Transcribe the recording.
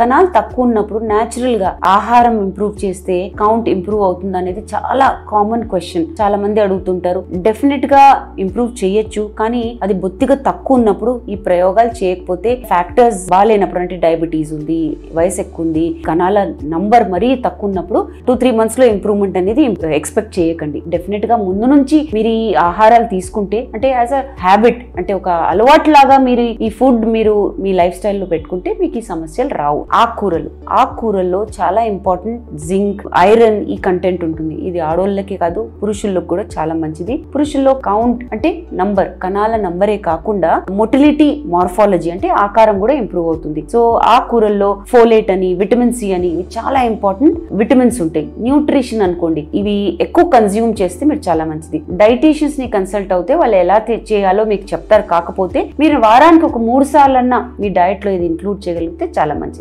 కణాలు తక్కువ ఉన్నప్పుడు న్యాచురల్ గా ఆహారం ఇంప్రూవ్ చేస్తే కౌంట్ ఇంప్రూవ్ అవుతుంది అనేది చాలా కామన్ క్వశ్చన్. చాలా మంది అడుగుతుంటారు. డెఫినెట్ గా ఇంప్రూవ్ చేయొచ్చు, కానీ అది బొత్తిగా తక్కువ ఉన్నప్పుడు ఈ ప్రయోగాలు చేయకపోతే ఫ్యాక్టర్స్ బాగాలేనప్పుడు, అంటే డయాబెటీస్ ఉంది, వయసు ఎక్కువ ఉంది, కణాల నంబర్ మరీ తక్కువ ఉన్నప్పుడు 2-3 months లో ఇంప్రూవ్మెంట్ అనేది ఎక్స్పెక్ట్ చేయకండి. డెఫినెట్ గా ముందు నుంచి మీరు ఈ ఆహారాలు తీసుకుంటే, అంటే యాజ్ అ హ్యాబిట్, అంటే ఒక అలవాటు లాగా మీరు ఈ ఫుడ్ మీరు మీ లైఫ్ స్టైల్లో పెట్టుకుంటే మీకు ఈ సమస్యలు రావు. ఆకుకూరల్లో చాలా ఇంపార్టెంట్ జింక్, ఐరన్ ఈ కంటెంట్ ఉంటుంది. ఇది ఆడోళ్ళకే కాదు పురుషుల్లో కూడా చాలా మంచిది. పురుషుల్లో కౌంట్ అంటే నంబర్, కణాల నంబరే కాకుండా మొటిలిటీ, మార్ఫాలజీ అంటే ఆకారం కూడా ఇంప్రూవ్ అవుతుంది. సో ఆకుకూరల్లో ఫోలేట్ అని, విటమిన్ సి అని చాలా ఇంపార్టెంట్ విటమిన్స్ ఉంటాయి. న్యూట్రిషన్ అనుకోండి, ఇవి ఎక్కువ కన్జ్యూమ్ చేస్తే మీరు చాలా మంచిది. డైటీషియన్స్ ని కన్సల్ట్ అవుతే వాళ్ళు ఎలా చేయాలో మీకు చెప్తారు. కాకపోతే మీరు వారానికి ఒక 3 సార్లన్నా మీ డయట్ లో ఇది ఇంక్లూడ్ చేయగలిగితే చాలా మంచిది.